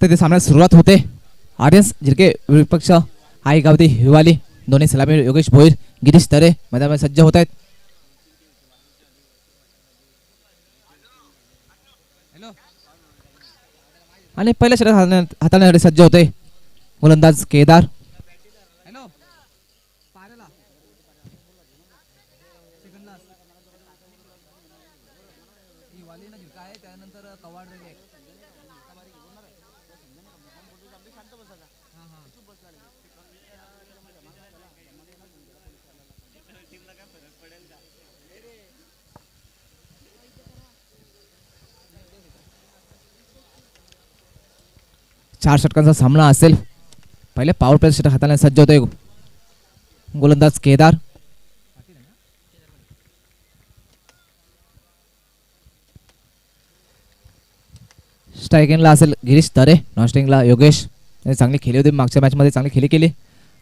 तर ते सामन्यात सुरुवात होते. आर्यन्स झिरके विपक्ष आई गावती हिवाली दोन्ही सलामी योगेश भोईर गिरीश तरे मैदानामध्ये सज्ज होत आहेत. आणि पहिल्या षटक हाताळण्यासाठी सज्ज होते गोलंदाज केदार. चार षटकांचा सामना असेल. पहिले पॉवर प्ले षटक हाताळण्यास सज्ज होते गोलंदाज केदार. स्ट्रायकिंगला असेल गिरीश तरे. नॉन स्ट्रायकिंगला योगेश. चांगली खेळली होती मागच्या मॅच मध्ये, चांगली खेळी केली.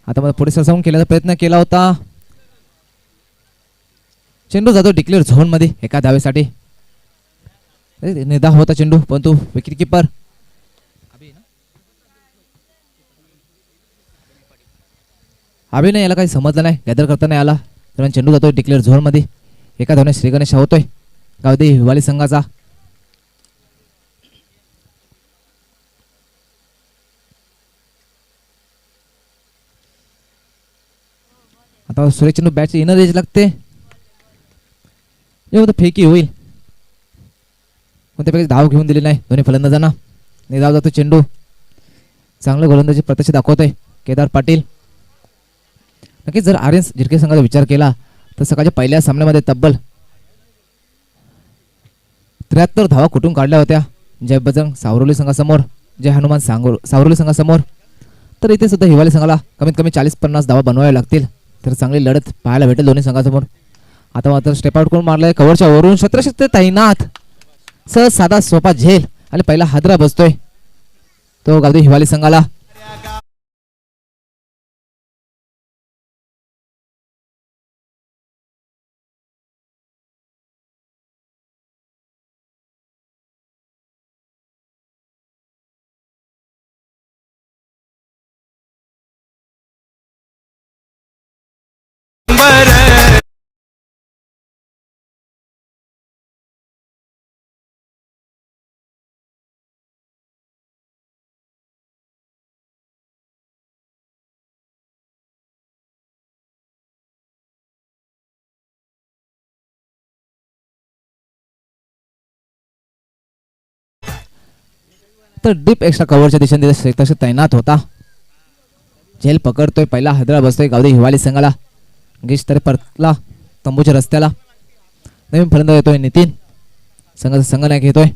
आता मला पुढे सरसावून केल्याचा प्रयत्न केला होता. चेंडू जातो डिक्लेअर झोन मध्ये एका धावेसाठी. निर्धाव होता चेंडू परंतु विकेट किपर अभिनय याला काही समजलं नाही, गॅदर करता नाही आला. दरम्यान चेंडू जातोय डिक्लेअर झोन मध्ये. एका धावने श्री गणेश होतोय गावदे हिवाली संघाचा. आता सुरेश चेंडू बॅटची इनर एज लागते. फेकी होईल. कोणत्यापैकी धाव घेऊन दिली नाही दोन्ही फलंदाजांना. निधाव जातो चेंडू. चांगलं गोलंदाजी प्रत्यक्ष दाखवतोय केदार पाटील. नक्कीच जर आर्यन्स झिरके संघाचा विचार केला तर सकाळच्या पहिल्या सामन्यामध्ये तब्बल 73 धावा कुठून काढल्या होत्या जय बजरंग सावरोली संघासमोर, जय हनुमान सावरोली संघासमोर. तर इथे सुद्धा हिवाली संघाला कमीत कमी 40-50 धावा बनवाव्या लागतील तर चांगली लढत पाहायला भेटेल दोन्ही संघासमोर. आता मात्र स्टेप आउट करून मारलाय कव्हरच्या वरून शत्रक्षेत्र तैनात. सहज साधा सोपा झेल आणि पहिला हादरा बसतोय तो गावदी हिवाली संघाला. तर डीप एक्स्ट्रा कव्हरच्या दिशेने तसे तैनात होता. झेल पकडतोय पहिला हादरा बसतोय गावदी हिवाली संघाला. गिरीश तरे परतला तंबूच्या रस्त्याला. नवीन फलंदाज येतोय नितीन. संघाचा संघनायक येतोय.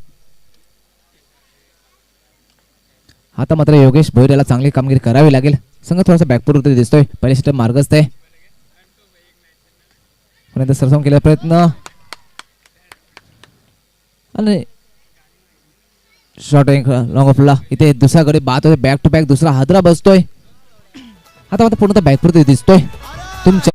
आता मात्र योगेश भोईर याला चांगली कामगिरी करावी लागेल. संघ थोडासा बॅकफूट दिसतोय. पहिले षटक मार्गस्थ आहे. सरसावून केला प्रयत्न आणि शॉर्ट लॉंग ऑफला इथे दुसरा गडी बाद होते. बॅक टू बॅक दुसरा हादरा बसतोय. आता मात्र पूर्ण बॅकफूट दिसतोय तुमच्या.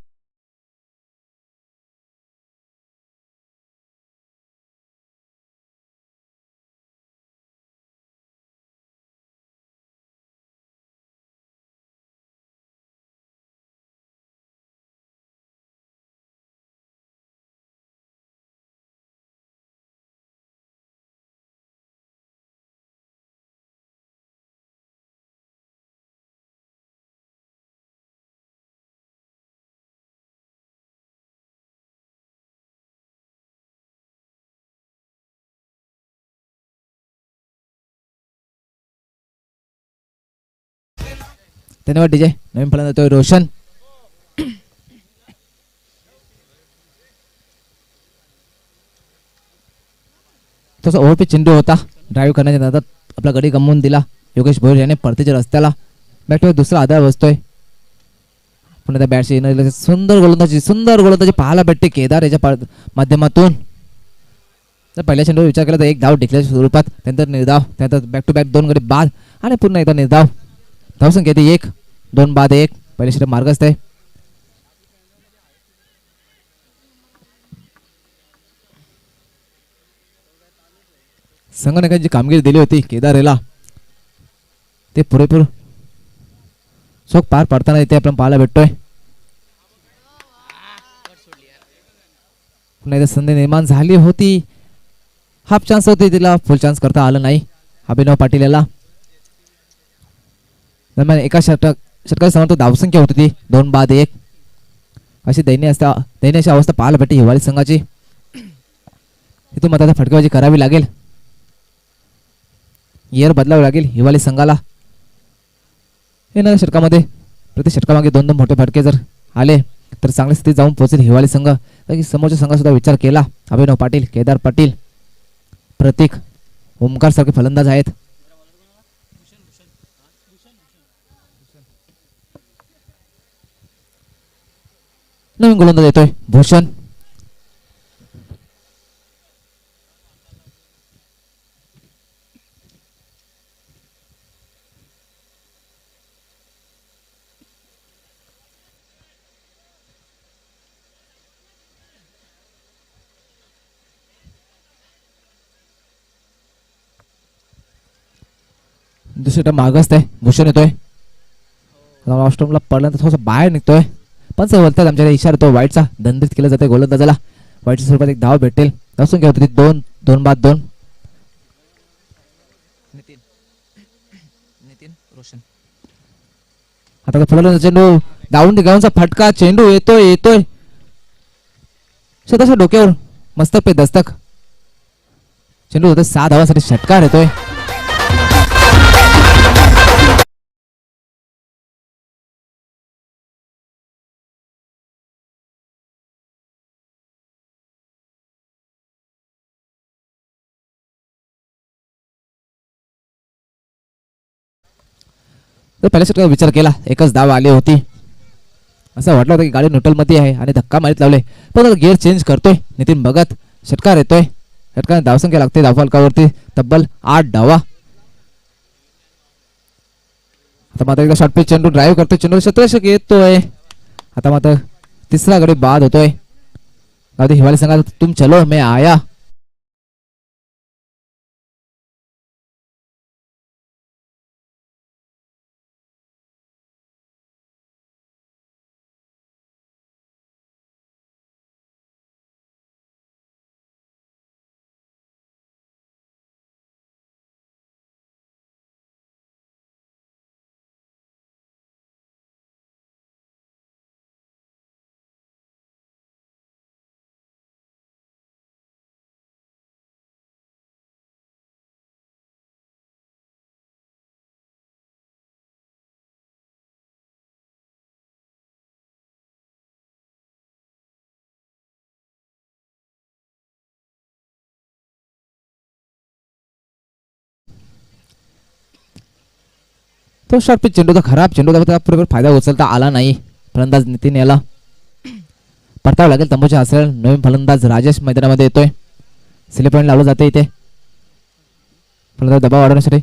धन्यवाद डीजे. नवीन फलंदाज येतोय रोशन. तसा ओव्हरपिच चेंडू होता. ड्राईव्ह करण्याच्या नादात आपला गडी गमवून दिला योगेश भोईर याने परतीच्या रस्त्याला. बॅटवर दुसरा आधार बसतोय. पुन्हा त्या बॅटची सुंदर गोलंदाजी पाहायला भेटते केदार याच्या माध्यमातून. तर पहिल्या चेंडूवर विचार केला तर एक धाव डिक्लेअरच्या स्वरूपात, त्यानंतर निर्धाव, त्यानंतर बॅक टू बॅक 2 गडी बाद आणि पुन्हा एकदा निर्धाव. धावसंख्या येते 1, 2 बाद 1. पहिले षटक मार्गस्थ आहे. संघटनाची जी कामगिरी दिली होती केदारेला ते पुरेपूर चोख पार पाडताना इथे आपण पाहायला भेटतोय. पुन्हा इथे संधी निर्माण झाली होती. हाफ चान्स होती तिला फुल चान्स करता आलं नाही अभिनव पाटील याला. दरम्यान एका षटकाची समर्थ धावसंख्या होती ती 2-1 अशी दयनीय अशी अवस्था पाहायला भेटते हिवाळी संघाची. इथून मात्र फटकेबाजी करावी लागेल. गिअर बदलावे लागेल हिवाळी संघाला. येणाऱ्या षटकामध्ये प्रति षटकामागे 2-2 मोठे फटके जर आले तर चांगल्या स्थितीत जाऊन पोहोचेल हिवाळी संघ. समोरच्या संघासुद्धा विचार केला. अभिनव पाटील, केदार पाटील, प्रतीक, ओमकार सारखे फलंदाज आहेत. नवीन गोलंदाज येतोय भूषण. दुसऱ्या मागस्त आहे भूषण येतोय. ऑस्ट्रेलियाला पडल्यानंतर थोडासा बाहेर निघतोय. पंच बोलतात आमच्याकडे इशारा तो वाईटचा दंडित केला जातोय गोलंदाजाला. वाईटच्या स्वरूपात एक धाव भेटेल. धावसून घ्या होती 2-2 नितीन रोशन. आता फलंदाज चेंडू डाऊन गाऊनचा फटका. चेंडू येतोय स्वतःच्या डोक्यावर मस्तक पे दस्तक. चेंडू होता 6 धावांसाठी षटकार येतोय. तर पहिल्या षटकाचा विचार केला एकच धाव आली होती. असं वाटलं होतं की गाडी न्यूट्रल मध्ये आहे आणि धक्का मारीत लावले पण आता गिअर चेंज करतोय नितीन भगत. षटकार येतोय. षटकाने धावसंख्या लागते धावफलकावरती तब्बल 8 धावा. आता मात्र एकदा शॉर्ट पिच चेंडू ड्राईव्ह करतोय. चेंडू क्षेत्ररक्षक येतोय. आता मात्र तिसरा गडी बाद होतोय. हिवाळी संघात तुम चलो मैं आया. तो शॉर्ट पिच चेंडूचा खराब चेंडू बरोबर फायदा उचलता आला नाही. फलंदाज नितीन याला परतावं लागेल. तंबूच्या आसरा नवीन फलंदाज राजेश मैदानामध्ये येतोय. सिले पॉईंट लावलं जाते इथे. फलंदाज दबाव वाढवण्यासाठी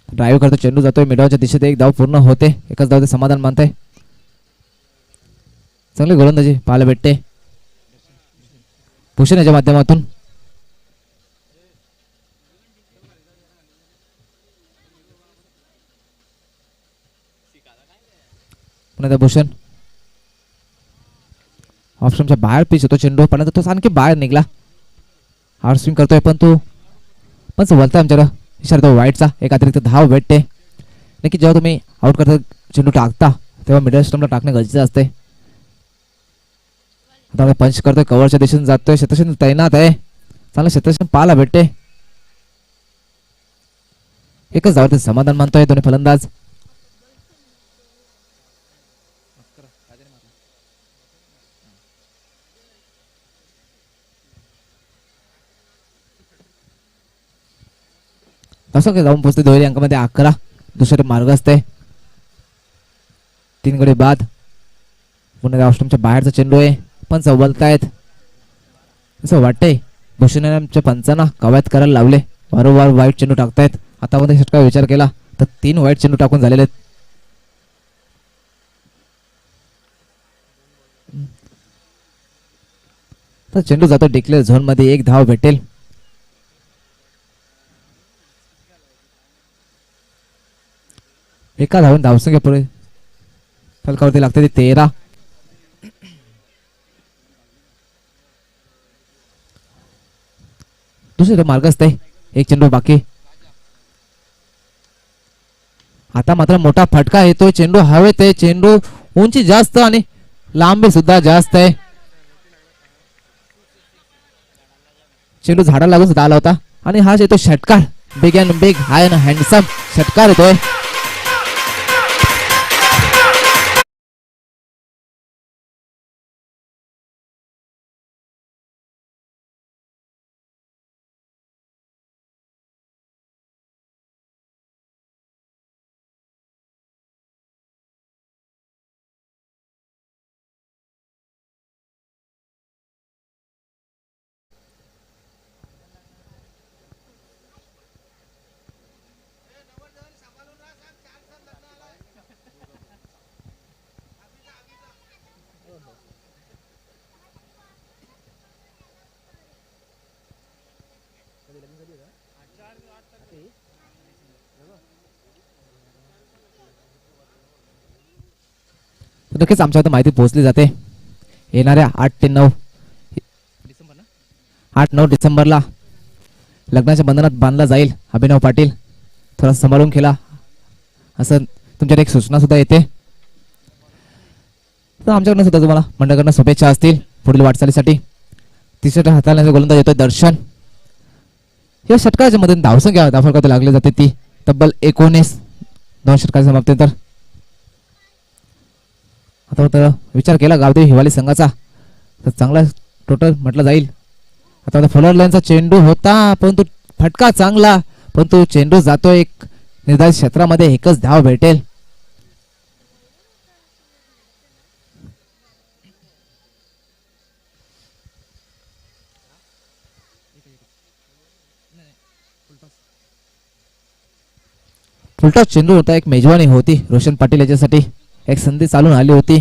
ड्राईव्ह करतो. चेंडू जातोय मिडवाच्या दिशेत. एक धाव पूर्ण होते. एकच धाव समाधान मानते. चांगली गोलंदाजी पाहायला भेटते भूषण याच्या माध्यमातून. पुन्हा भूषण ऑप्शनच्या बाहेर पिच होतो. चेंडू पण तो आणखी बाहेर निघला. हार्ड स्विंग करतोय पण तो पण बोलताय आमच्याकडं इशारा तो वाईटचा. एक अतिरिक्त धाव भेटते. नक्की जेव्हा तुम्ही आउट करता चेंडू टाकता तेव्हा मिडल स्टंपला टाकणे गरजेचं असते. आता पंच करतोय. कव्हरच्या दिशेने जातोय. क्षेत्ररक्षण तैनात आहे. चांगलं क्षेत्ररक्षण पाहायला भेटते. एकच धाव समाधान मानतोय दोन्ही फलंदाज. असं जाऊन पोहोचते दुहेरी अंकामध्ये 11. दुसरे मार्ग असते. 3 गडी बाद. पुन्हा ऑस्ट्रेलियाच्या बाहेरचा चेंडू आहे पण चौबलतायत असं वाटतंय. भूषणाच्या पंचांना कवायत करायला लावले. वारंवार वाईट चेंडू टाकतायत. आतामध्ये षटका विचार केला तर 3 वाईट चेंडू टाकून झालेले आहेत. तर चेंडू जातो डिक्लेअर झोन मध्ये. एक धाव भेटेल. एका धावून धावसंख्या पुढे फलकावरती लागते ती 13. दुसरीकडे मार्ग असते, एक चेंडू बाकी. आता मात्र मोठा फटका येतोय, चेंडू हवेत आहे, चेंडू उंची जास्त आणि लांबी सुद्धा जास्त आहे. चेंडू झाडाला लागून सुद्धा आला होता आणि हा येतो षटकार. Big and big hi and handsome षटकार येतोय. नक्कीच आमच्यावर माहिती पोहोचली जाते. येणाऱ्या 8-9 डिसेंबरला लग्नाच्या बंधनात बांधला जाईल अभिनव पाटील. थोडा सांभाळून खेळा असं तुमच्याकडे एक सूचना सुद्धा येते. तर आमच्याकडनं सुद्धा तुम्हाला मंडळाकडनं शुभेच्छा असतील पुढील वाटचालीसाठी. तिसऱ्या हाताला गोलंदाज येतोय दर्शन. या षटकाच्या मध्ये धावसंख्या धावफलकात लागली जाते ती तब्बल 19. 2 षटकाच्या समाप्तीनंतर आता विचार केला गावदेवी हिवाली संघाचा तर चांगला टोटल म्हटलं जाईल. आता फॉलोअर लाईनचा चेंडू होता परंतु फटका चांगला, परंतु चेंडू जातो एक निर्धारित क्षेत्रामध्ये, एकच धाव भेटेल. फुलटॉस चेंडू होता, एक मेजवानी होती रोशन पाटील याच्यासाठी, एक संधी चालून आली होती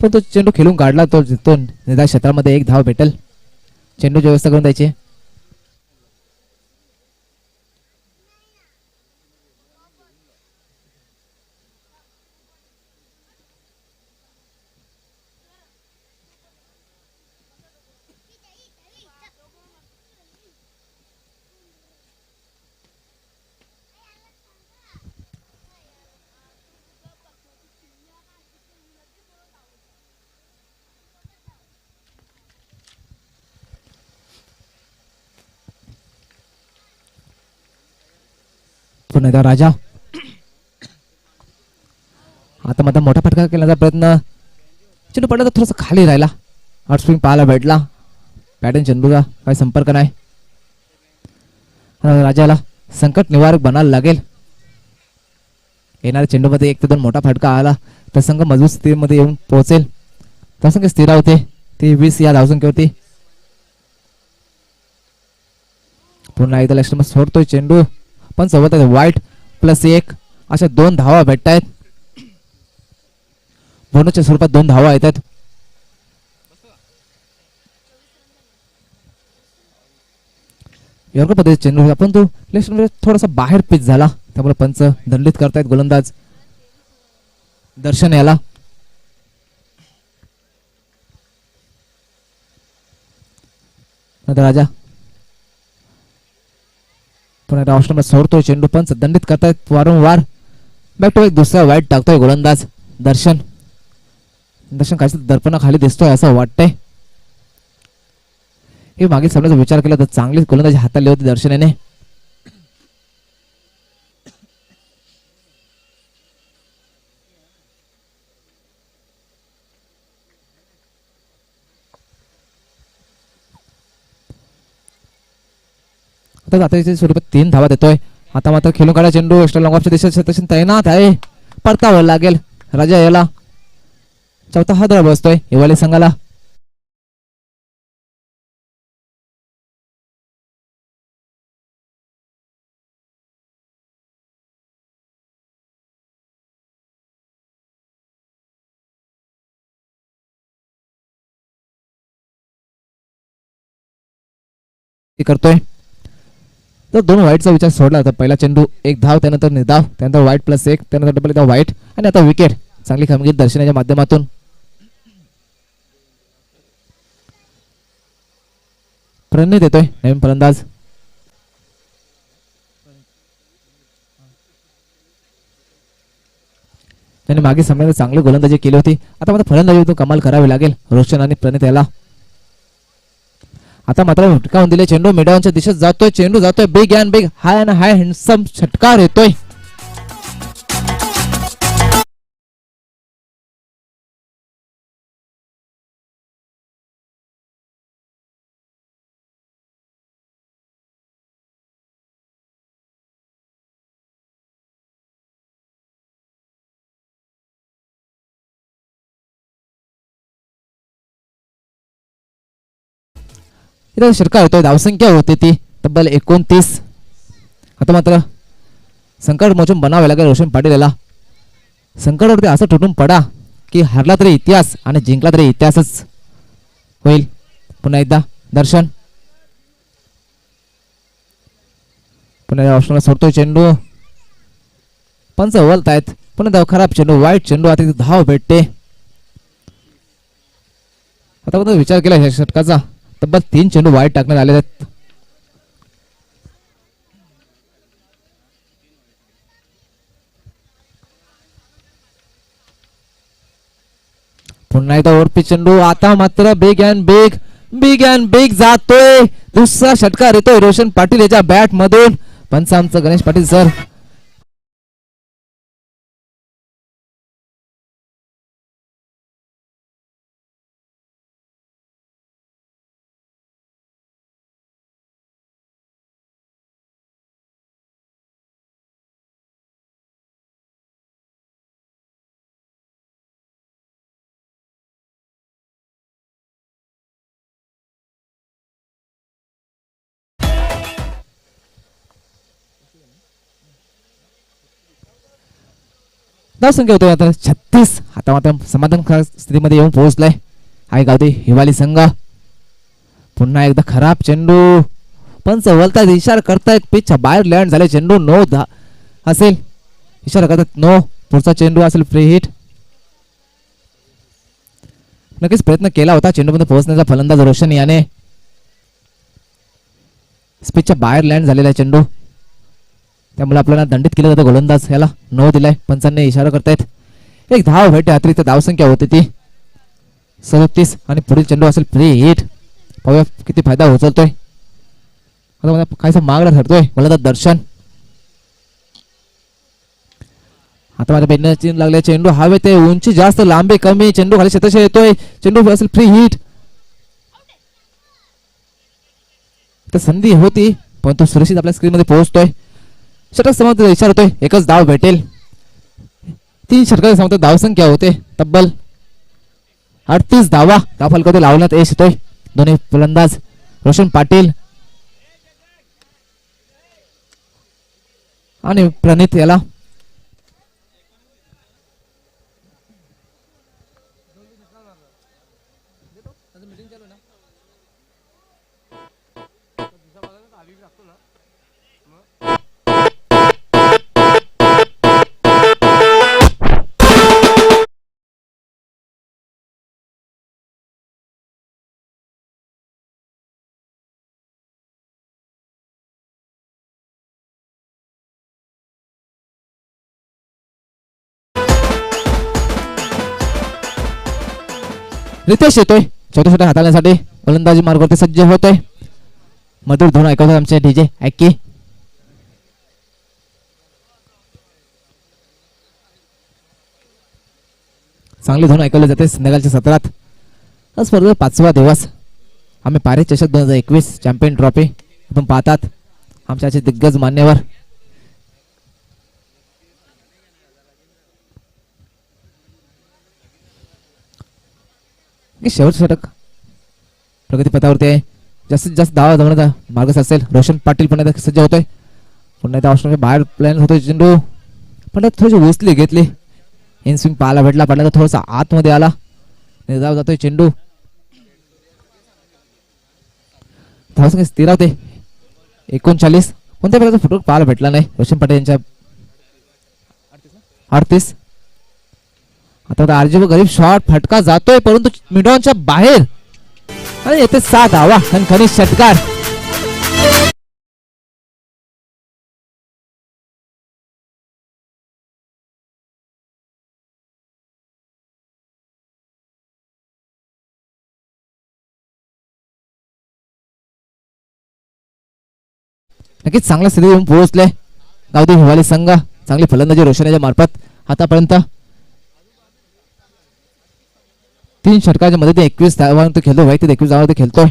पण तो चेंडू खेळून काढला. तो निर्धारित क्षेत्रामध्ये एक धाव भेटेल. चेंडूची व्यवस्था करून द्यायची. पुन्हा राजा आता मात्र मोठा फटका केल्याचा प्रयत्न, चेंडू पडला तर थोडासा खाली राहिला. आउट स्विंग पाहायला भेटला. पॅटर्न चेंडूचा काही संपर्क नाही. राजाला संकट निवारक बनायला लागेल. येणाऱ्या चेंडूमध्ये 1 ते 2 मोठा फटका आला तर संघ मजबूत स्थितीमध्ये येऊन पोहोचेल. धावसंख्या स्थिर होते ती 20 या धावसंख्येवरती. पुन्हा एकदा लक्ष्मण सोडतोय चेंडू पण सोबत वाईट +1 अशा 2 धावा भेटत आहेत. बोनसच्या स्वरूपात 2 धावा येतात. योग्य पद्धतीने चेंडू आपण तो लेफ्ट थोडासा बाहेर पिच झाला त्यामुळे पंच दंडित करतायत गोलंदाज दर्शन याला. राजा पुन्हा ऑप्शन सोडतोय चेंडू, पंच दंडित करतायत वारंवार. बॅक टू बॅक दुसरा वाईट टाकतोय गोलंदाज दर्शन. दर्शन काहीच दर्पणाखाली दिसतोय असं वाटतंय. हे मागील सामन्याचा विचार केला तर चांगलीच गोलंदाजी हाताळली होती दर्शन याने. आता स्वरूपात 3 धावा देतोय. आता मात्र खेळून काढा चेंडू एक्स्ट्रा लॉंग ऑफच्या दिशेने तैनात आहे. परतावं लागेल राजा याला. चौथा हादरा बसतोय हिवाली संघाला. करतोय तर 2 वाईटचा विचार सोडला तर पहिला चेंडू एक धाव, त्यानंतर निर्धाव, त्यानंतर वाईट +1, त्यानंतर डबल धाव वाईट आणि आता विकेट. चांगली कामगिरी दर्शनाच्या माध्यमातून. प्रणित येतोय नवीन फलंदाज. त्याने मागे सामन्यात चांगली गोलंदाजी केली होती. आता मात्र फलंदाजीतून कमाल करावी लागेल रोशन आणि प्रणित याला. आता मात्र भटकावून दिले चेंडू मिडॉनच्या दिशेत जातोय. चेंडू जातोय big and big, hi and high handsome षटकार येतोय. इथं षटकार येतोय. धावसंख्या होते ती तब्बल 29. आता मात्र संकट मोचून बनावे लागेल रोशन पाटील याला. संकटावरती असं तुटून पडा की हरला तरी इतिहास आणि जिंकला तरी इतिहासच होईल. पुन्हा एकदा दर्शन. पुन्हा ऑप्शनला सोडतोय चेंडू. पंच वळतायत. पुन्हा खराब चेंडू, वाईट चेंडू. आता धाव भेटते. आता पण विचार केला या षटकाचा. तब्बल 3 चेंडू वाईट टाकण्यात आले आहेत. पुन्हा एकदा ओरपी चेंडू. आता मात्र big and big, big and big जातोय. दुसरा षटकार येतोय रोशन पाटील याच्या बॅट मधून. पंच आमचं गणेश पाटील सर. धावसंख्या होतोय आता 36. आता मात्र समाधान स्थितीमध्ये येऊन पोहोचलाय हाय गावठी हिवाली संघ. पुन्हा एकदा खराब चेंडू. पंच वलतायत, इशारा करतायत. पिचच्या बाहेर लँड झाले चेंडू. नो असेल, इशारा करतात नो. पुढचा चेंडू असेल फ्री हिट. नक्कीच प्रयत्न केला होता चेंडूमध्ये पोहोचण्याचा फलंदाज रोशन याने. स्पिचच्या बाहेर लँड झालेला चेंडू, त्यामुळे आपल्याला दंडित केलं जातं गोलंदाज याला. नो दिलाय पंचांनी, इशारा करतायत. एक धाव भेटते. अतिरिक्त धावसंख्या होती ती 37 आणि पुढील चेंडू असेल फ्री हिट. पाहूया किती फायदा उचलतोय. आता काहीसा मागला ठरतोय गोलंदाज दर्शन. आता माझ्या बेडण्याची लागले चेंडू हवे ते उंची जास्त, लांबी कमी. चेंडू खाली क्षेत्रक्षय येतोय. चेंडू असेल फ्री हिट. तर संधी होती पण तो सुरक्षित आपल्या स्क्रीन मध्ये पोहोचतोय. षटक समाप्त इशारा होतोय. एकच धाव भेटेल. 3 षटकाच्या समाप्त धावसंख्या होते तब्बल 38 धावा. धाव फलकावरती लावण्यात यश येतोय. दोन्ही फलंदाज रोशन पाटील आणि प्रणित याला. रितेश येतोय छोटे छोटे हाताळण्यासाठी. गोलंदाजी मार्गावरती सज्ज होतोय. मधुर धून ऐकवतात आमचे डीजे ॲक्की. चांगली धून ऐकवली जाते संध्याकाळच्या सत्रात. स्पर्धेचा 5वा दिवस. आम्ही पारे चषक 2021 चॅम्पियन ट्रॉफी आपण पाहतात. आमच्या दिग्गज मान्यवर शेवटचं षटक प्रगतीपथावरती आहे. जास्तीत जास्त धावा जमण्याचा मार्ग असेल. रोशन पाटील पण सज्ज होतोय. पुन्हा त्या ऑप्शनच्या बाहेर प्लॅन होतोय चेंडू. पण थोडीशी उचली घेतली. इन स्विंग पाहायला भेटला. पडला तर थोडासा आतमध्ये आला. निर्धाव जातोय चेंडू. धावसंख्या स्थिर होते 39. कोणत्या प्रकारचा फुटबॉल पाहायला भेटला नाही रोशन पाटील यांच्या 38. आता आरजी गरीब शॉट फटका जातोय परंतु मिडॉनच्या बाहेर आणि येथे 6 धावा खणखणीत षटकार. नक्कीच चांगल्या स्थितीत येऊन पोहोचले गावदेवी हिवाली संघ. चांगली फलंदाजी रोशन याच्या मार्फत आतापर्यंत 3 षटकाच्या मध्ये 21 धावांवर खेळतोय. वैयक्तिक 21 धावांवर खेळतोय.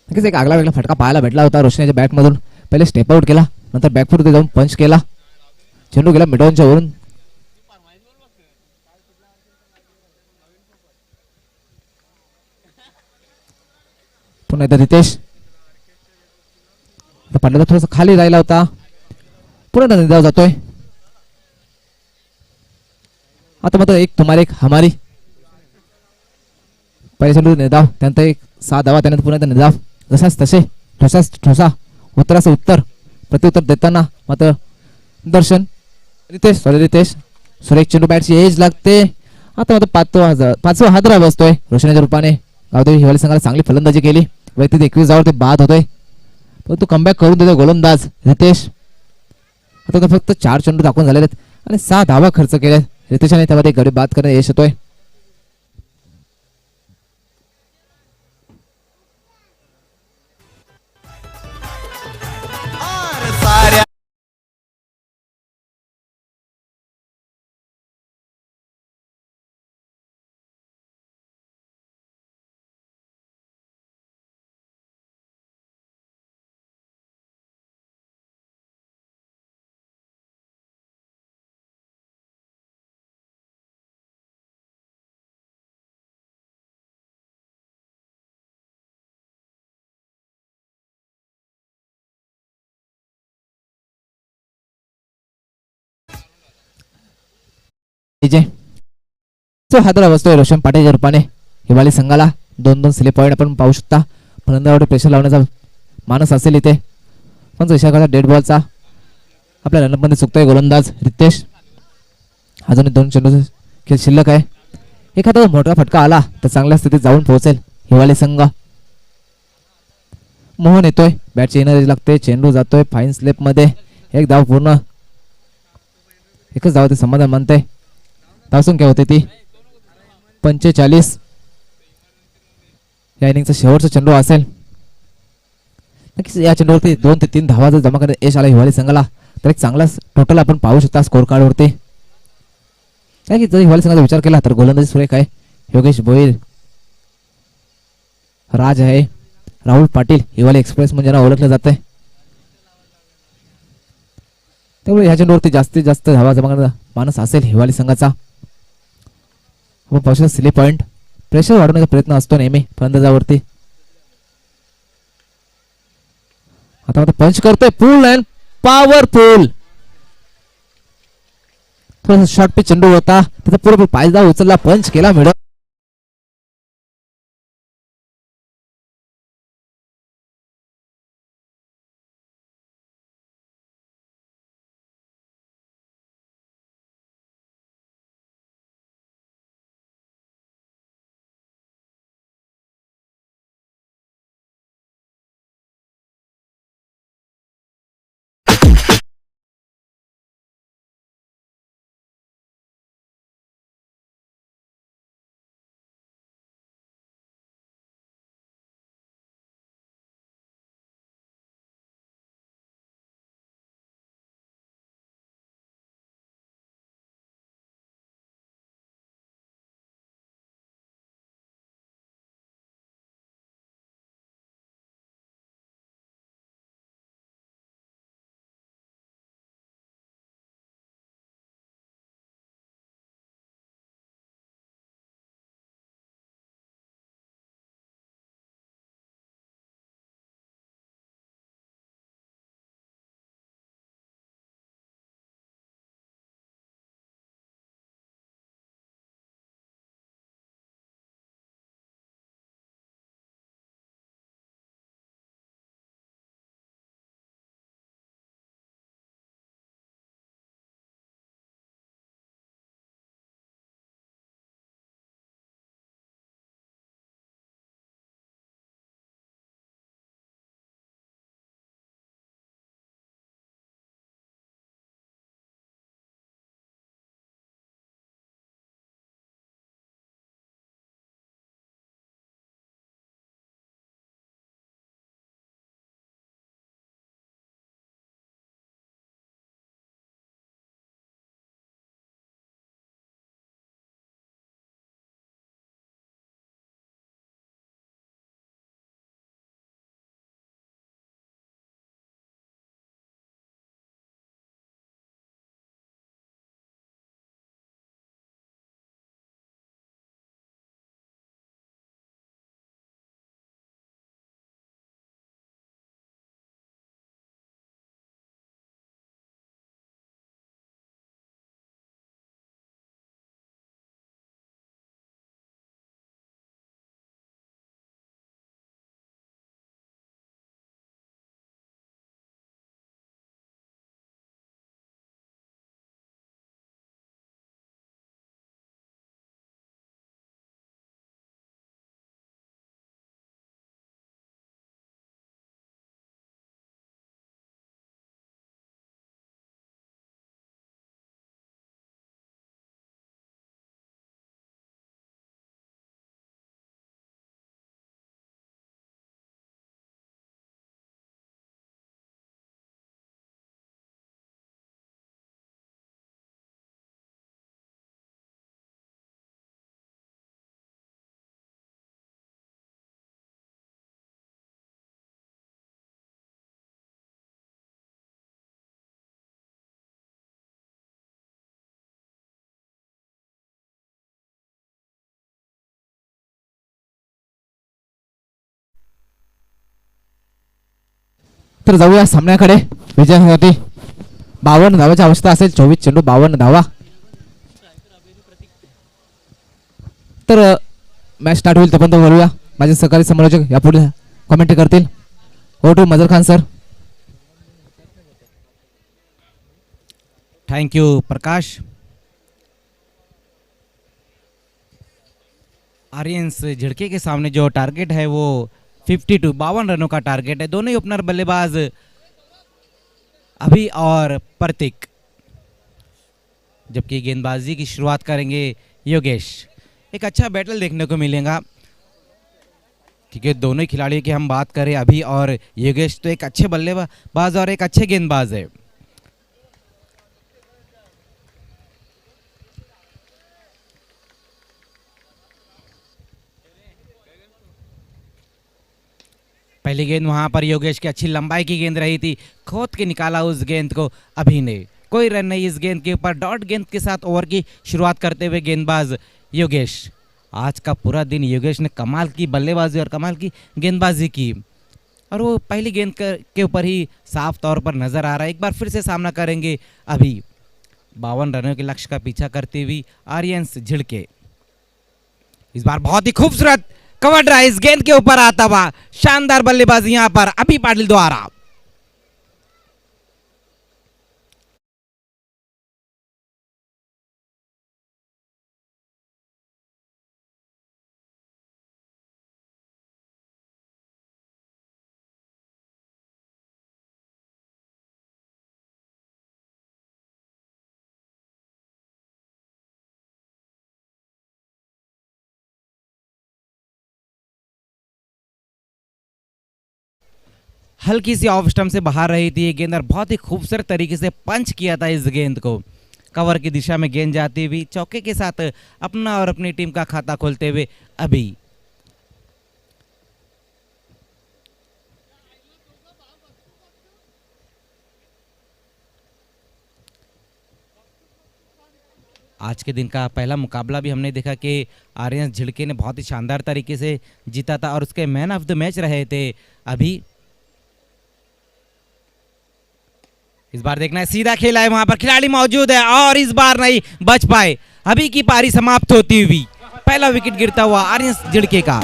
नक्कीच एक आगला वेगळा फटका पाहायला भेटला होता रोशन याच्या बॅट मधून. पहिले स्टेप आउट केला नंतर बॅकफूट जाऊन पंच केला. चेंडू गेला मिडॉनच्या वरून. पुन्हा एकदा रितेश पडला थोडासा खाली राहिला होता. पुन्हा निधाव जातोय. आता मात्र एक तुम्हाला एक हमारी. पहिले चेंडू निधाव त्यानंतर एक 6 धावा त्यानंतर पुन्हा एकदा निधाव. जसाच तसे ठोसाच ठोसा उत्तराचं उत्तर प्रत्युत्तर देताना मात्र दर्शन रितेश सुरेख चेंडू बॅटची एज लागते. आता मात्र 5वा हादरा बसतोय रोशनाच्या रूपाने. गावदेवी हिवाली संघाला चांगली फलंदाजी केली. वैयक्तिक 21 धावावर ते बाद होतोय परंतु कमबॅक करून देतो गोलंदाज रितेश. आता फक्त 4 चेंडू दाखवून झालेले आहेत आणि 6 धावा खर्च केले. रितेशाने त्यामध्ये गडी बाद करण्यात यश येतोय. हादरा बसतोय रोशन पाटीलच्या रूपाने. हिवाली संघाला 2-2 स्लिप पॉईंट आपण पाहू शकता. फलंदाजावर प्रेशर लावण्याचा मानस असेल इथे पण विशाखाचा डेड बॉलचा आपल्या रनअपमध्ये चुकतोय गोलंदाज रितेश. अजून 2 चेंडू खेळ शिल्लक आहे. एखादा मोठा फटका आला तर चांगल्या स्थितीत जाऊन पोहोचेल हिवाली संघ. मोहन येतोय बॅटची एनर्जी लागते. चेंडू जातोय फाईन स्लिप मध्ये. एक धाव पूर्ण. एकच धाव ते समाधान मानते. धावसंख्या होते ती 45. या इनिंगचा शेवटचा चेंडू असेल. नक्कीच या चेंडूवरती 2 ते 3 धावा जर जमा करण्यात यश आला हिवाली संघाला तर एक चांगला टोटल आपण पाहू शकता स्कोर कार्ड वरती. जर हिवाली संघाचा विचार केला तर गोलंदाजी सुरेख आहे. योगेश भोईर, राज आहे, राहुल पाटील हिवाली एक्सप्रेस म्हणजे ओळखलं जाते. त्यामुळे ह्या चेंडूवरती जास्तीत जास्त धावा जमा करण्याचा मानस असेल हिवाली संघाचा. आपण पाहू शकता स्लिप पॉईंट. प्रेशर वाढवण्याचा प्रयत्न असतो नेहमी फलंदाजावरती. आता पंच करतोय फुल अँड पॉवरफुल. थोडासा शॉर्ट पिच चेंडू होता त्याचा पूर्ण पायदा उचलला पंच केला मिळत. तर जाऊया सामन्याकडे. विजयासाठी 52 धावाची आवश्यकता असेल. 24 चेंडू 52 धावा. तर मॅच स्टार्ट होईल तोपर्यंत बोलूया. माझे सहकारी समालोचक यापुढे कॉमेंट्री करतील. हो टू Mazhar Khan sir. Thank you Prakash. आर्यंस झिड़के के सामने जो टारगेट है वो 52 52 रनों का टारगेट है. दोनों ही ओपनर बल्लेबाज अभी और प्रतीक, जबकि गेंदबाजी की शुरुआत करेंगे योगेश. एक अच्छा बैटल देखने को मिलेगा क्योंकि दोनों ही खिलाड़ियों की हम बात करें अभी और योगेश तो एक अच्छे बल्लेबाज और एक अच्छे गेंदबाज है. पहली गेंद वहां पर योगेश की अच्छी लंबाई की गेंद रही थी, खोद के निकाला उस गेंद को अभी ने. कोई रन नहीं इस गेंद के ऊपर. डॉट गेंद के साथ ओवर की शुरुआत करते हुए गेंदबाज योगेश. आज का पूरा दिन योगेश ने कमाल की बल्लेबाजी और कमाल की गेंदबाजी की और वो पहली गेंद के ऊपर ही साफ तौर पर नजर आ रहा है. एक बार फिर से सामना करेंगे अभी 52 रनों के लक्ष्य का पीछा करती हुई आर्यंस झिड़के. इस बार बहुत ही खूबसूरत कवर ड्राइव इस गेंद के ऊपर आता हुआ. शानदार बल्लेबाजी यहां पर अभी पाटिल द्वारा. हल्की सी ऑफ स्टंप से बाहर रही थी ये गेंद और बहुत ही खूबसूरत तरीके से पंच किया था इस गेंद को. कवर की दिशा में गेंद जाती हुई चौके के साथ अपना और अपनी टीम का खाता खोलते हुए अभी. आज के दिन का पहला मुकाबला भी हमने देखा कि आर्यन झिड़के ने बहुत ही शानदार तरीके से जीता था और उसके मैन ऑफ द मैच रहे थे अभी. इस बार देखना है सीधा खेला है, वहां पर खिलाड़ी मौजूद है और इस बार नहीं बच पाए. अभी की पारी समाप्त होती हुई पहला विकेट गिरता हुआ आर्यन झिड़के का.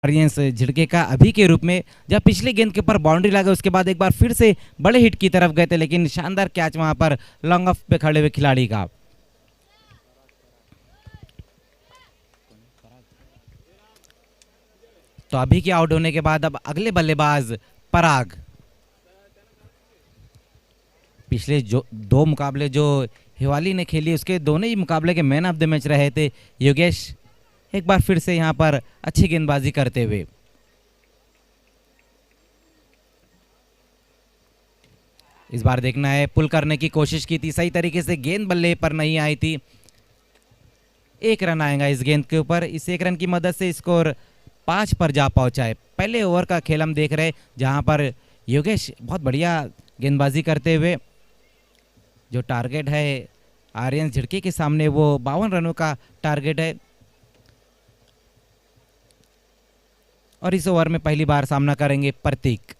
आर्यंस झिड़के का अभी के रूप में जब पिछले गेंद के ऊपर बाउंड्री लगा उसके बाद एक बार फिर से बड़े हिट की तरफ गए थे, लेकिन शानदार कैच वहां पर लॉन्ग ऑफ पे खड़े हुए खिलाड़ी का. तो अभी के आउट होने के बाद अब अगले बल्लेबाज पराग. पिछले जो दो मुकाबले जो हिवाली ने खेली उसके दोनों ही मुकाबले के मैन ऑफ द मैच रहे थे योगेश. एक बार फिर से यहां पर अच्छी गेंदबाजी करते हुए. इस बार देखना है पुल करने की कोशिश की थी, सही तरीके से गेंद बल्ले पर नहीं आई थी. एक रन आएगा इस गेंद के ऊपर. इस एक रन की मदद से स्कोर 5 पर जा पहुंचा है. पहले ओवर का खेल हम देख रहे जहां पर योगेश बहुत बढ़िया गेंदबाजी करते हुए. जो टारगेट है आर्यन झिड़के के सामने वो 52 रनों का टारगेट है और इस ओवर में पहली बार सामना करेंगे प्रतीक.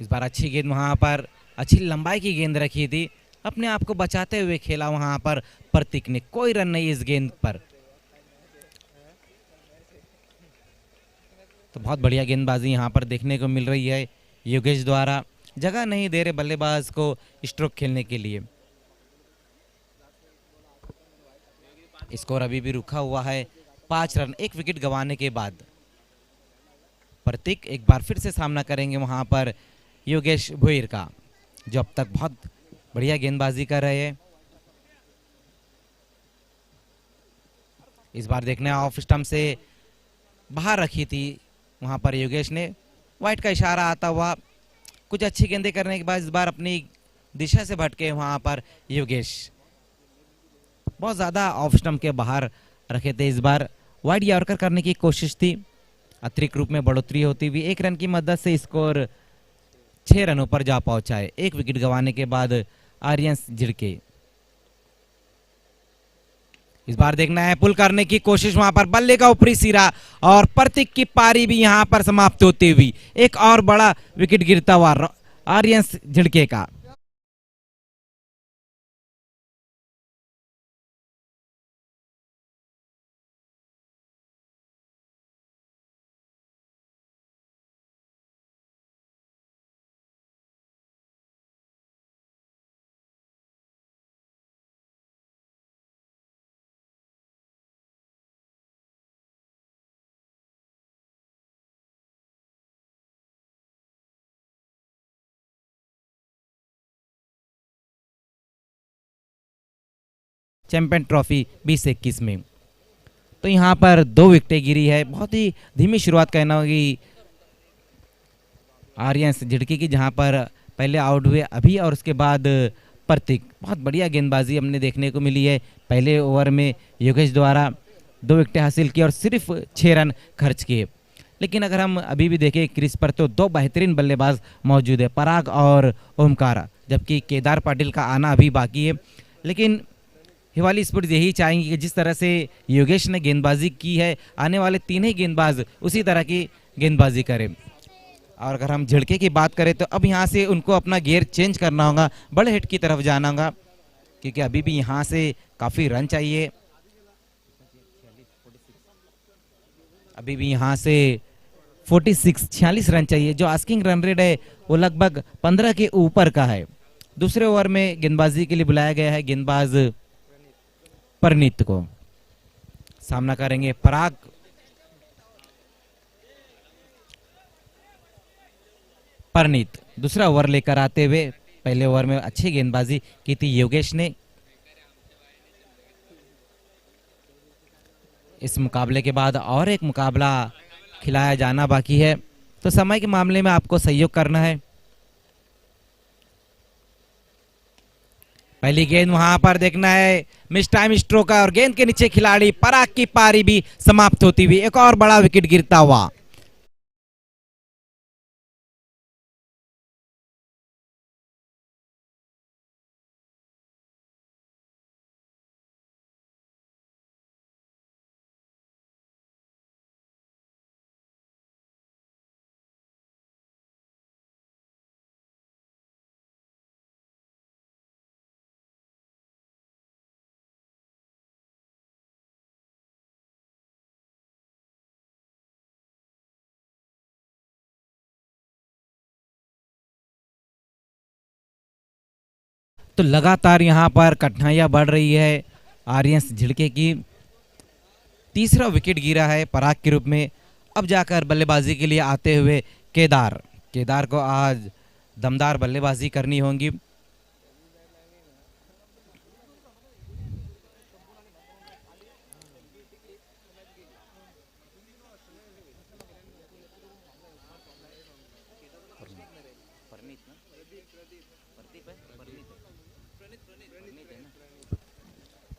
इस बार अच्छी गेंद वहां पर, अच्छी लंबाई की गेंद रखी थी, अपने आप को बचाते हुए खेला वहां पर प्रतीक ने, कोई रन नहीं इस गेंद पर। तो बहुत बढ़िया गेंदबाजी यहाँ पर देखने को मिल रही है योगेश द्वारा, जगह नहीं दे रहे बल्लेबाज को स्ट्रोक खेलने के लिए। स्कोर अभी भी रुका हुआ है 5 रन 1 विकेट गंवाने के बाद। प्रतीक एक बार फिर से सामना करेंगे वहां पर योगेश भोईर का, जो अब तक बहुत बढ़िया गेंदबाजी कर रहे हैं। इस बार देखना ऑफ स्टंप से बाहर रखी थी वहां पर योगेश ने, वाइट का इशारा आता हुआ कुछ अच्छी गेंदें करने के बाद इस बार अपनी दिशा से भटके वहां पर योगेश, बहुत ज्यादा ऑफ स्टंप के बाहर रखे थे। इस बार वाइड यॉर्कर करने की कोशिश थी, अतिरिक्त रूप में बढ़ोतरी होती हुई 1 रन की मदद से स्कोर 6 रनों पर जा पहुंचा है 1 विकेट गंवाने के बाद आर्यंस झिड़के। इस बार देखना है पुल करने की कोशिश, वहां पर बल्ले का ऊपरी सिरा और प्रतीक की पारी भी यहां पर समाप्त होती हुई, एक और बड़ा विकेट गिरता हुआ आर्यंस झिड़के का। चैंपियन ट्रॉफी 2021 में तो यहाँ पर 2 विकेटें गिरी है, बहुत ही धीमी शुरुआत कहना होगी आर्यंस झिड़की की, जहाँ पर पहले आउट हुए अभी और उसके बाद प्रतीक। बहुत बढ़िया गेंदबाजी हमने देखने को मिली है। पहले ओवर में योगेश द्वारा 2 विकेटें हासिल की और सिर्फ 6 रन खर्च किए, लेकिन अगर हम अभी भी देखें क्रीज पर तो 2 बेहतरीन बल्लेबाज मौजूद है, पराग और ओमकार, जबकि केदार पाटिल का आना अभी बाकी है। लेकिन हिवाली स्पोर्ट्स यही चाहेंगे कि जिस तरह से योगेश ने गेंदबाजी की है, आने वाले 3 ही गेंदबाज उसी तरह की गेंदबाजी करें। और अगर हम झिड़के की बात करें तो अब यहाँ से उनको अपना गियर चेंज करना होगा, बड़े हिट की तरफ जाना होगा, क्योंकि अभी भी यहाँ से काफ़ी रन चाहिए। अभी भी यहाँ से 46 रन चाहिए, जो आस्किंग रन रेट है वो लगभग 15 के ऊपर का है। दूसरे ओवर में गेंदबाजी के लिए बुलाया गया है गेंदबाज परनीत को, सामना करेंगे पराग। परनीत दूसरा ओवर लेकर आते हुए, पहले ओवर में अच्छी गेंदबाजी की थी योगेश ने। इस मुकाबले के बाद और एक मुकाबला खिलाया जाना बाकी है, तो समय के मामले में आपको सहयोग करना है। पहली गेंद वहां पर देखना है मिस टाइम स्ट्रोक का, और गेंद के नीचे खिलाड़ी पराग की पारी भी समाप्त होती हुई, एक और बड़ा विकेट गिरता हुआ। तो लगातार यहां पर कठिनाइयां बढ़ रही है आर्यंस झिड़के की। तीसरा विकेट गिरा है पराग के रूप में। अब जाकर बल्लेबाजी के लिए आते हुए केदार को आज दमदार बल्लेबाजी करनी होगी।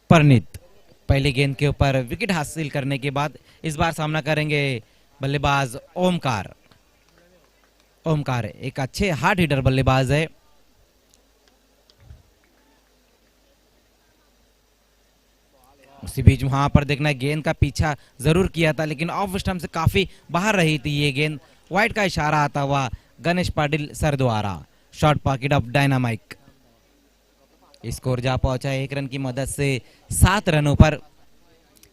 परनीत पहली गेंद के ऊपर विकेट हासिल करने के बाद इस बार सामना करेंगे बल्लेबाज ओमकार एक अच्छे हार्ड हिटर बल्लेबाज है। उसी बीच वहां पर देखना गेंद का पीछा जरूर किया था, लेकिन ऑफ स्टंप से काफी बाहर रही थी ये गेंद। वाइड का इशारा आता हुआ गणेश पाटिल सर द्वारा। Short pocket of dynamic. Score जा पहुंचा है 1 रन की मदद से 7 रनों पर।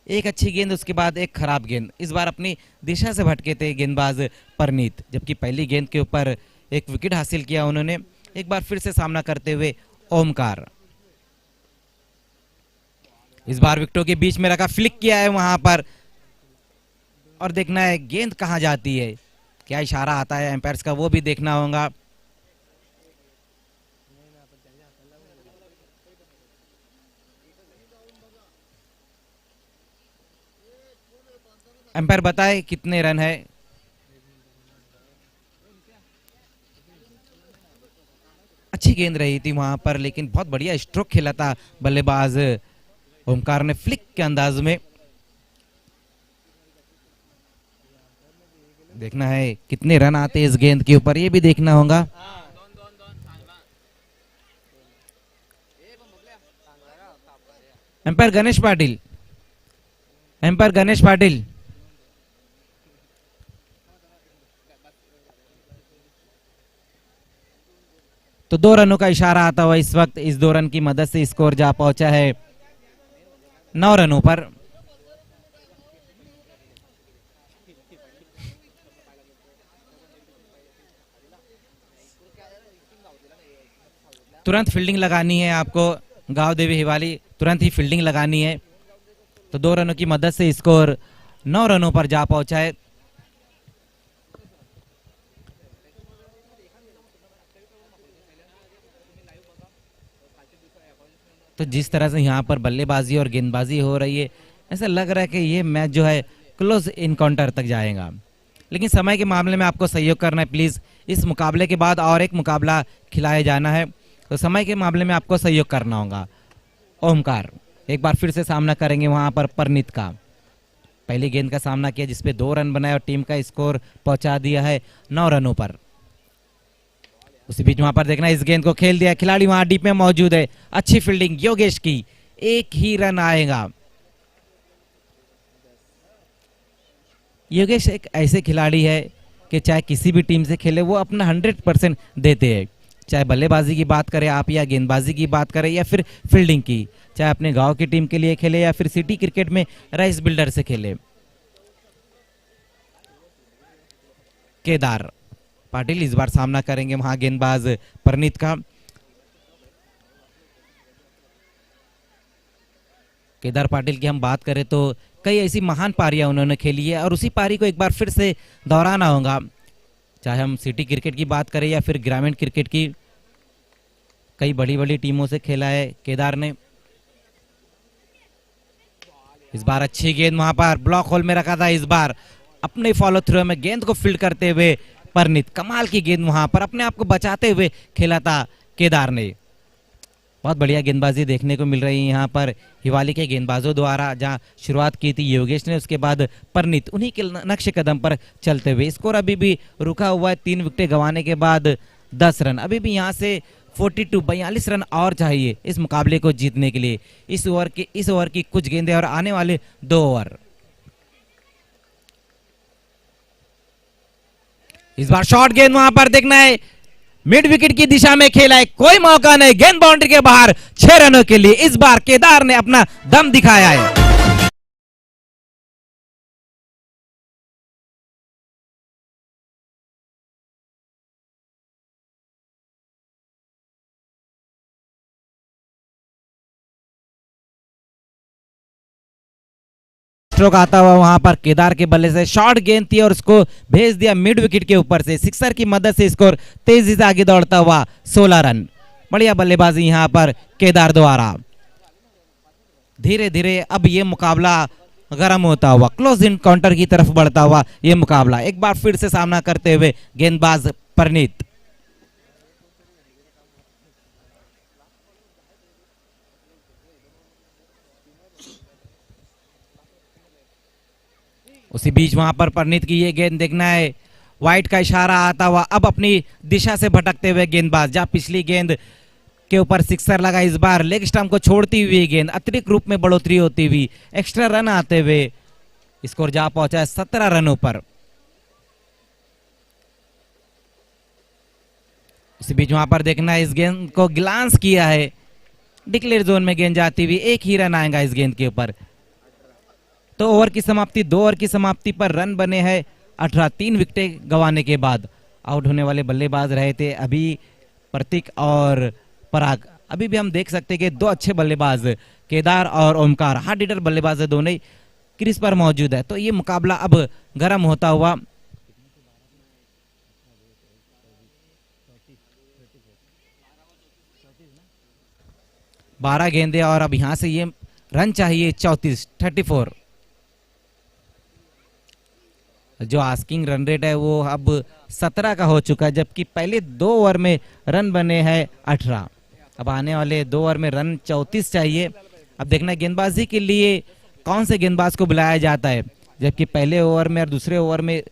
एक अच्छी गेंद, उसके बाद एक खराब गेंद। इस बार अपनी दिशा से भटके थे गेंदबाज परनीत, जबकि पहली गेंद के ऊपर एक विकेट हासिल किया उन्होंने। एक बार फिर से सामना करते हुए ओमकार। इस बार विकेटों के बीच में रखा, फ्लिक किया है वहां पर, और देखना है गेंद कहां जाती है, क्या इशारा आता है एम्पायर्स का वो भी देखना होगा। एम्पायर बताए कितने रन है। अच्छी गेंद रही थी वहां पर, लेकिन बहुत बढ़िया स्ट्रोक खेला था बल्लेबाज ओमकार ने फ्लिक के अंदाज में। देखना है कितने रन आते इस गेंद के ऊपर, ये भी देखना होगा। Umpire Ganesh Patil, umpire Ganesh Patil. तो 2 रनों का इशारा आता हुआ इस वक्त। इस 2 रन की मदद से स्कोर जा पहुंचा है 9 रनों पर। तुरंत फील्डिंग लगानी है आपको गांव देवी हिवाली, तुरंत ही फील्डिंग लगानी है। तो 2 रनों की मदद से स्कोर 9 रनों पर जा पहुंचा है। तो जिस तरह से यहाँ पर बल्लेबाजी और गेंदबाजी हो रही है, ऐसा लग रहा है कि ये मैच जो है क्लोज इनकाउंटर तक जाएगा। लेकिन समय के मामले में आपको सहयोग करना है प्लीज। इस मुकाबले के बाद और एक मुकाबला खिलाया जाना है, तो समय के मामले में आपको सहयोग करना होगा। ओमकार एक बार फिर से सामना करेंगे वहां पर परनीत का। पहली गेंद का सामना किया जिसपे 2 रन बनाए और टीम का स्कोर पहुंचा दिया है 9 रनों पर। उसी बीच वहां पर देखना, इस गेंद को खेल दिया, खिलाड़ी वहां डीप में मौजूद है। अच्छी फील्डिंग योगेश की, एक ही रन आएगा। योगेश एक ऐसे खिलाड़ी है कि चाहे किसी भी टीम से खेले वो अपना 100% देते हैं। चाहे बल्लेबाजी की बात करें आप, या गेंदबाजी की बात करें, या फिर फील्डिंग की, चाहे अपने गांव की टीम के लिए खेले या फिर सिटी क्रिकेट में राइस बिल्डर से खेले। केदार पाटिल इस बार सामना करेंगे वहां गेंदबाज परनीत का। केदार पाटिल की हम बात करें तो कई ऐसी महान पारियां उन्होंने खेली है, और उसी पारी को एक बार फिर से दोहराना होगा। चाहे हम सिटी क्रिकेट की बात करें या फिर ग्रामीण क्रिकेट की, कई बड़ी बड़ी टीमों से खेला है केदार ने। इस बार अच्छी गेंद वहां पर ब्लॉक होल में रखा था। इस बार अपने फॉलो थ्रू में गेंद को फील्ड करते हुए परनीत, कमाल की गेंद वहां पर अपने आप को बचाते हुए खेला था केदार ने। बहुत बढ़िया गेंदबाजी देखने को मिल रही है यहाँ पर हिवाली के गेंदबाजों द्वारा। जहां शुरुआत की थी योगेश ने, उसके बाद परनीत उन्हीं के नक्शे कदम पर चलते हुए। स्कोर अभी भी रुका हुआ है, 3 विकेटें गंवाने के बाद 10 रन। अभी भी यहाँ से 42 रन और चाहिए इस मुकाबले को जीतने के लिए। इस ओवर की कुछ गेंदें और आने वाले 2 ओवर। इस बार शॉर्ट गेंद वहां पर देखना है, मिड विकेट की दिशा में खेला है, कोई मौका नहीं, गेंद बाउंड्री के बाहर 6 रनों के लिए। इस बार केदार ने अपना दम दिखाया है। स्ट्रोक आता हुआ वहां पर केदार के बल्ले से शॉर्ट गेंद थी और उसको भेज दिया मिड विकेट के ऊपर से। सिक्सर की मदद से स्कोर तेजी से आगे दौड़ता हुआ 16 रन। बढ़िया बल्लेबाजी यहां पर केदार द्वारा। धीरे धीरे अब ये मुकाबला गर्म होता हुआ, क्लोज इनकाउंटर की तरफ बढ़ता हुआ ये मुकाबला। एक बार फिर से सामना करते हुए गेंदबाज परनीत। उसी बीच वहां पर परनीत की ये गेंद देखना है, वाइट का इशारा आता हुआ अब अपनी दिशा से भटकते हुए गेंदबाज। जहां पिछली गेंद के ऊपर सिक्सर लगा, इस बार लेग स्टंप को छोड़ती हुई गेंद, अतिरिक्त रूप में बढ़ोतरी होती हुई, एक्स्ट्रा रन आते हुए स्कोर जा पहुंचा है 17 रनों पर। इसी बीच वहां पर देखना इस गेंद को ग्लांस किया है, डिक्लेयर जोन में गेंद जाती हुई, एक ही रन आएगा इस गेंद के ऊपर। तो ओवर की समाप्ति, 2 ओवर की समाप्ति पर रन बने हैं 18, 3 विकेटें गंवाने के बाद। आउट होने वाले बल्लेबाज रहे थे अभी प्रतीक और पराग। अभी भी हम देख सकते हैं कि 2 अच्छे बल्लेबाज केदार और ओमकार हार्ड हिटर बल्लेबाज है, दोनों ही क्रीज पर मौजूद है। तो ये मुकाबला अब गर्म होता हुआ 12 गेंदे और अब यहां से ये रन चाहिए 34। जो आस्किंग रन रेट है वो अब 17 का हो चुका है, जबकि पहले 2 ओवर में रन बने हैं 18। अब आने वाले 2 ओवर में रन 34 चाहिए। अब देखना गेंदबाजी के लिए कौन से गेंदबाज को बुलाया जाता है, जबकि पहले ओवर में और दूसरे ओवर में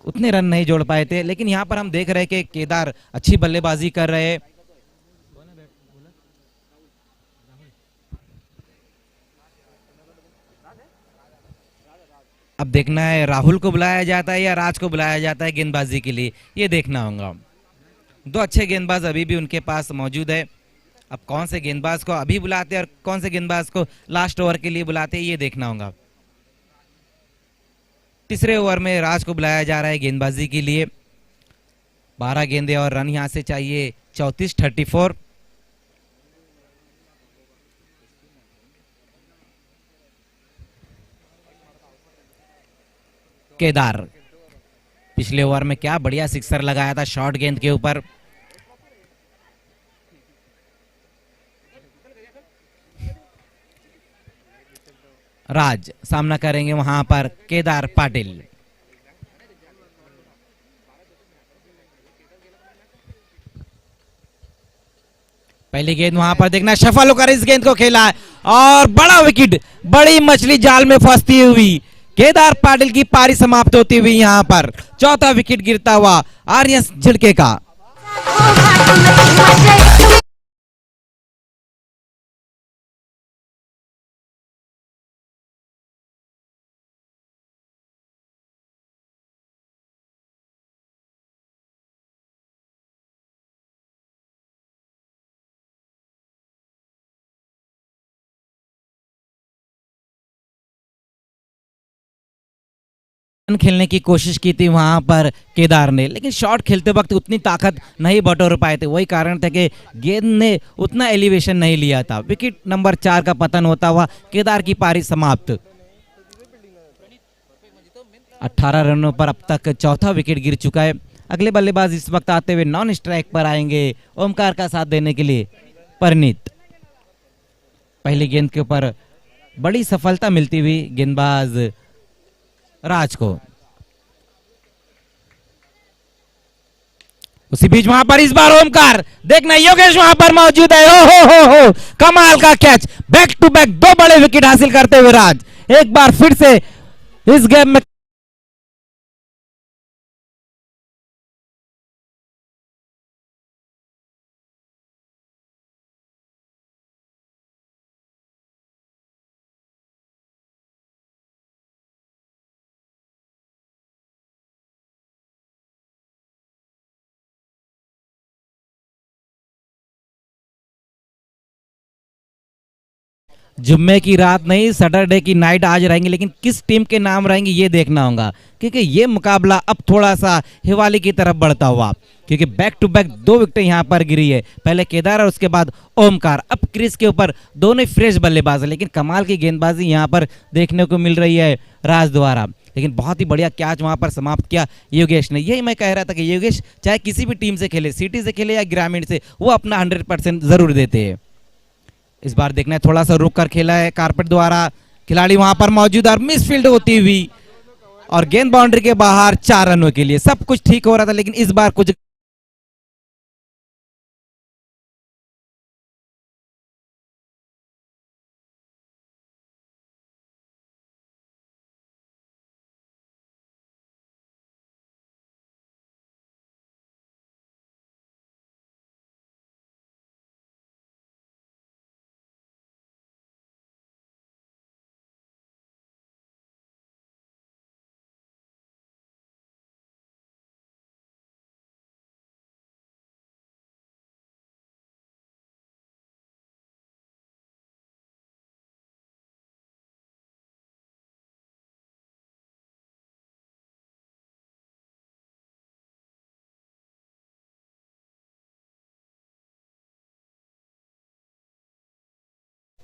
उतने रन नहीं जोड़ पाए थे। लेकिन यहाँ पर हम देख रहे हैं कि केदार अच्छी बल्लेबाजी कर रहे हैं। अब देखना है राहुल को बुलाया जाता है या राज को बुलाया जाता है गेंदबाजी के लिए, ये देखना होगा। 2 अच्छे गेंदबाज अभी भी उनके पास मौजूद है। अब कौन से गेंदबाज को अभी बुलाते हैं और कौन से गेंदबाज को लास्ट ओवर के लिए बुलाते हैं, ये देखना होगा। तीसरे ओवर में राज को बुलाया जा रहा है गेंदबाजी के लिए। 12 गेंदे और रन यहां से चाहिए 34। केदार पिछले ओवर में क्या बढ़िया सिक्सर लगाया था शॉर्ट गेंद के ऊपर। राज सामना करेंगे वहां पर केदार पाटिल। पहली गेंद वहां पर देखना सफल होकर इस गेंद को खेला है और बड़ा विकेट, बड़ी मछली जाल में फंसती हुई केदार पाटिल की पारी समाप्त होती हुई यहां पर चौथा विकेट गिरता हुआ आर्यन झिड़के का। खेलने की कोशिश की थी वहां पर केदार ने, लेकिन शॉट खेलते वक्त उतनी ताकत नहीं बटोर पाए थे। वही कारण था कि गेंद ने उतना एलिवेशन नहीं लिया था। विकेट नंबर 4 का पतन होता हुआ केदार की पारी समाप्त। 18 रनों पर अब तक चौथा विकेट गिर चुका है। अगले बल्लेबाज इस वक्त आते हुए नॉन स्ट्राइक पर आएंगे ओमकार का साथ देने के लिए परनीत। पहली गेंद के ऊपर बड़ी सफलता मिलती हुई गेंदबाज राज को। उसी बीच वहां पर इस बार ओमकार, देखना योगेश वहां पर मौजूद है। हो कमाल का कैच, बैक टू बैक 2 बड़े विकेट हासिल करते हुए राज एक बार फिर से इस गेम में जुम्मे की रात नहीं, सैटरडे की नाइट आज रहेंगे, लेकिन किस टीम के नाम रहेंगे ये देखना होगा, क्योंकि ये मुकाबला अब थोड़ा सा हिवाली की तरफ बढ़ता हुआ, क्योंकि बैक टू बैक 2 विकेटें यहां पर गिरी है, पहले केदार और उसके बाद ओमकार। अब क्रीज के ऊपर दोनों फ्रेश बल्लेबाज है, लेकिन कमाल की गेंदबाजी यहां पर देखने को मिल रही है राज द्वारा। लेकिन बहुत ही बढ़िया कैच वहां पर समाप्त किया योगेश ने। यही मैं कह रहा था कि योगेश चाहे किसी भी टीम से खेले, सिटी से खेले या ग्रामीण से, वो अपना 100% जरूर देते हैं। इस बार देखना है थोड़ा सा रुक कर खेला है कारपेट द्वारा, खिलाड़ी वहां पर मौजूद और मिसफील्ड होती हुई और गेंद बाउंड्री के बाहर 4 रनों के लिए। सब कुछ ठीक हो रहा था, लेकिन इस बार कुछ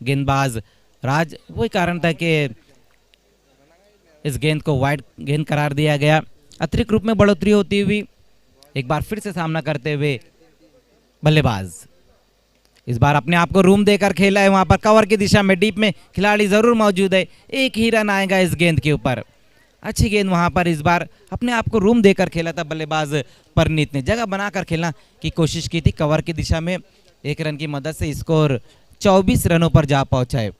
गेंदबाज राज। वही कारण था कि इस गेंद को वाइड गेंद करार दिया गया। अतिरिक्त रूप में बढ़ोतरी होती हुई एक बार फिर से सामना करते हुए बल्लेबाज इस बार अपने आप को रूम देकर खेला है। वहां पर कवर की दिशा में डीप में खिलाड़ी जरूर मौजूद है। एक ही रन आएगा इस गेंद के ऊपर। अच्छी गेंद वहां पर इस बार अपने आप को रूम देकर खेला था बल्लेबाज परनीत ने। जगह बनाकर खेलना की कोशिश की थी कवर की दिशा में। एक रन की मदद से स्कोर 24 रनों पर जा पहुंचा है।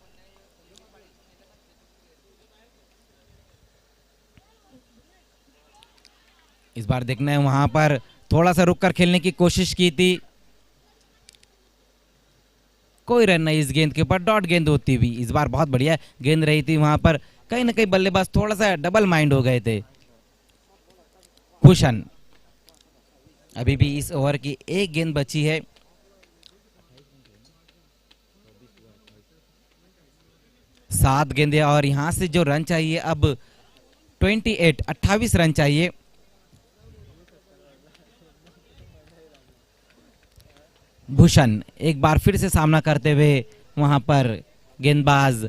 इस बार देखना है वहां पर थोड़ा सा रुक कर खेलने की कोशिश की थी। कोई रन नहीं इस गेंद के ऊपर। डॉट गेंद होती हुई इस बार बहुत बढ़िया गेंद रही थी। वहां पर कहीं ना कहीं बल्लेबाज थोड़ा सा डबल माइंड हो गए थे। भूषण अभी भी इस ओवर की एक गेंद बची है। सात गेंदें और यहां से जो रन चाहिए अब 28 रन चाहिए। भूषण एक बार फिर से सामना करते हुए वहां पर गेंदबाज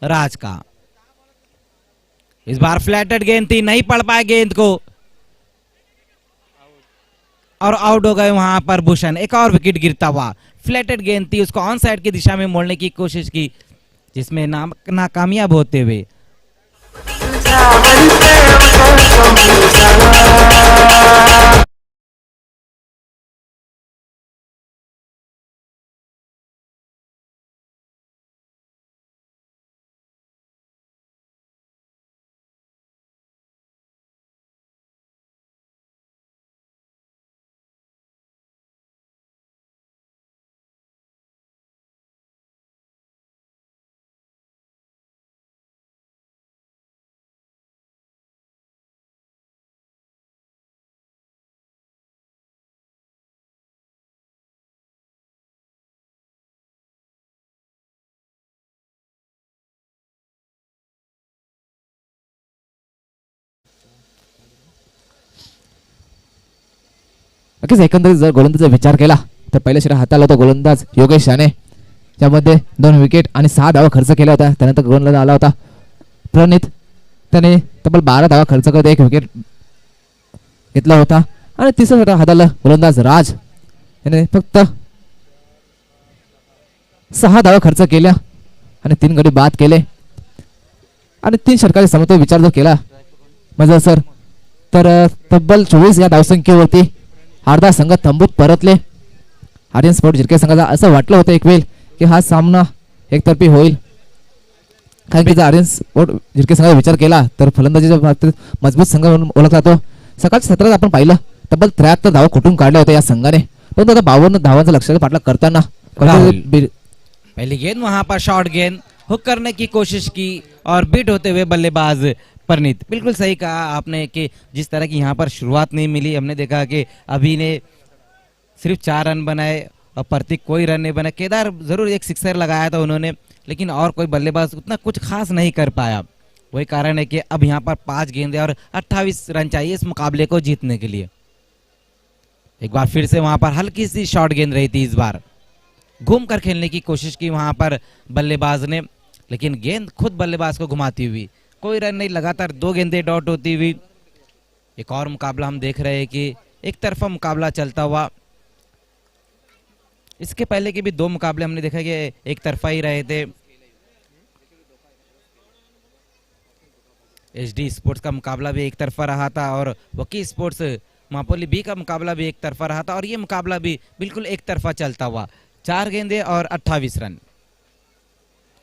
राज का। इस बार फ्लैटेड गेंद थी, नहीं पड़ पाए गेंद को और आउट हो गए वहां पर भूषण। एक और विकेट गिरता हुआ। फ्लैटेड गेंद थी, उसको ऑन साइड की दिशा में मोड़ने की कोशिश की जिसमें नाकामयाब होते हुए नक्कीच एकंदरीत जर गोलंदाजचा विचार केला तर पहिल्या षटकात हाताला होता गोलंदाज योगेश राणे, ज्यामध्ये 2 विकेट आणि 6 धावा खर्च केल्या होत्या. त्यानंतर गोलंदाज आला होता प्रणित. त्याने तब्बल 12 धावा खर्च करत 1 विकेट घेतला होता. आणि तिसऱ्या षटकात हाताला गोलंदाज राज याने फक्त 6 धावा खर्च केल्या आणि 3 गडी बाद केले. आणि 3 षटकाचे समतोल विचार जर केला मजा सर तर तब्बल 24 या धावसंख्येवरती अर्धा संघ तंबूत परतले. आर्यन स्पोर्ट झिरके संघाला असं वाटलं होतं एक वेळ की हा सामना एकतर्फी होईल, कारण की जर आर्यन स्पोर्ट झिरके संघाचा विचार केला तर फलंदाजीच्या बाबतीत मजबूत संघ म्हणून ओळखला जातो. सकाळच्या सत्रात आपण पाहिलं तब्बल 73 धावा कुठून काढल्या होत्या या संघाने, परंतु आता 52 धावांचा लक्ष्याचा पाठलाग करताना पहली गेंद वहां पर शॉर्ट गेंद हुक करने की कोशिश की और बीट होते हुए बल्लेबाज परनीत। बिल्कुल सही कहा आपने कि जिस तरह की यहाँ पर शुरुआत नहीं मिली, हमने देखा कि अभी ने सिर्फ 4 रन बनाए और प्रतीक कोई रन नहीं बनाए। केदार जरूर एक सिक्सर लगाया था उन्होंने, लेकिन और कोई बल्लेबाज उतना कुछ खास नहीं कर पाया। वही कारण है कि अब यहाँ पर 5 गेंदें और 28 रन चाहिए इस मुकाबले को जीतने के लिए। एक बार फिर से वहां पर हल्की सी शॉर्ट गेंद रही थी। इस बार घूम कर खेलने की कोशिश की वहां पर बल्लेबाज ने, लेकिन गेंद खुद बल्लेबाज को घुमाती हुई। कोई रन नहीं, लगातार 2 गेंदें डॉट होती हुई। एक और मुकाबला हम देख रहे हैं कि एक तरफा मुकाबला चलता हुआ। इसके पहले के भी 2 मुकाबले हमने देखा कि एक तरफा ही रहे थे। एचडी स्पोर्ट्स का मुकाबला भी एक तरफा रहा था और वकी स्पोर्ट्स मापोली बी का मुकाबला भी एक तरफा रहा था और ये मुकाबला भी बिल्कुल एक तरफा चलता हुआ। 4 गेंदें और 28 रन।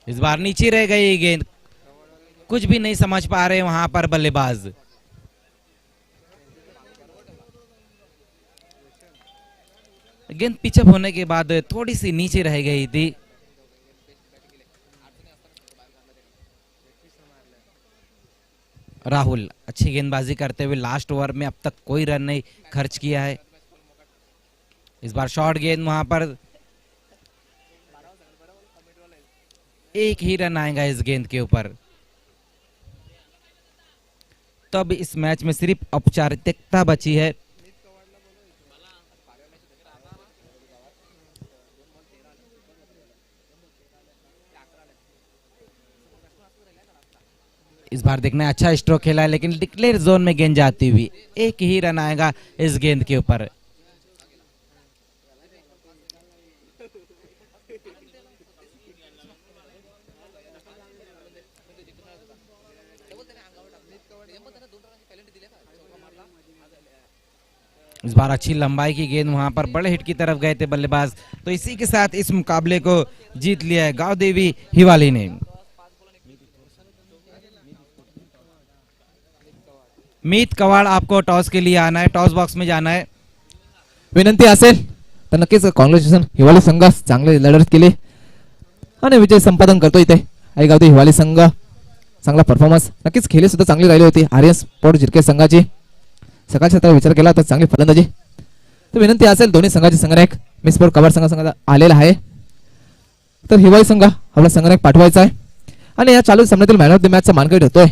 इस बार नीचे रह गई गेंद, कुछ भी नहीं समझ पा रहे वहां पर बल्लेबाज। गेंद पिचअप होने के बाद थोड़ी सी नीचे रह गई थी। राहुल अच्छी गेंदबाजी करते हुए लास्ट ओवर में अब तक कोई रन नहीं खर्च किया है। इस बार शॉर्ट गेंद वहां पर एक ही रन आएगा इस गेंद के ऊपर। तब इस मैच में सिर्फ औपचारिकता बची है। इस बार देखना है, अच्छा स्ट्रोक खेला है लेकिन डिक्लेयर जोन में गेंद जाती हुई, एक ही रन आएगा इस गेंद के ऊपर। इस बार अच्छी लंबाई की गेंद, वहां पर बड़े हिट की तरफ गए थे बल्लेबाज, तो इसी के साथ इस मुकाबले को जीत लिया है गांव देवी हिवाली ने। मीत कवाड़, आपको टॉस के लिए आना है, टॉस बॉक्स में जाना है। विनंती असेल तर नक्कीच कॉंग्रॅच्युलेशन, हिवाली संघ चांगले लढत केली आणि विजय संपादन करतो इथे आईगावती हिवाली संघ। चांगला परफॉर्मन्स, नक्कीच खेळी सुद्धा चांगली राहिली होती आर्यन स्पोर्ट जिरके संघाची। सकाळच्या तर विचार केला तर चांगली फलंदाजी, तर विनंती असेल दोन्ही संघाचे संघनायक मिस स्पोर्ट कबाड संघाचा आलेला आहे, तर हिवाली संघ आपला संघनायक पाठवायचा आहे आणि या चालू सामन्यातील मॅन ऑफ द मॅचचा मानकरी ठरतोय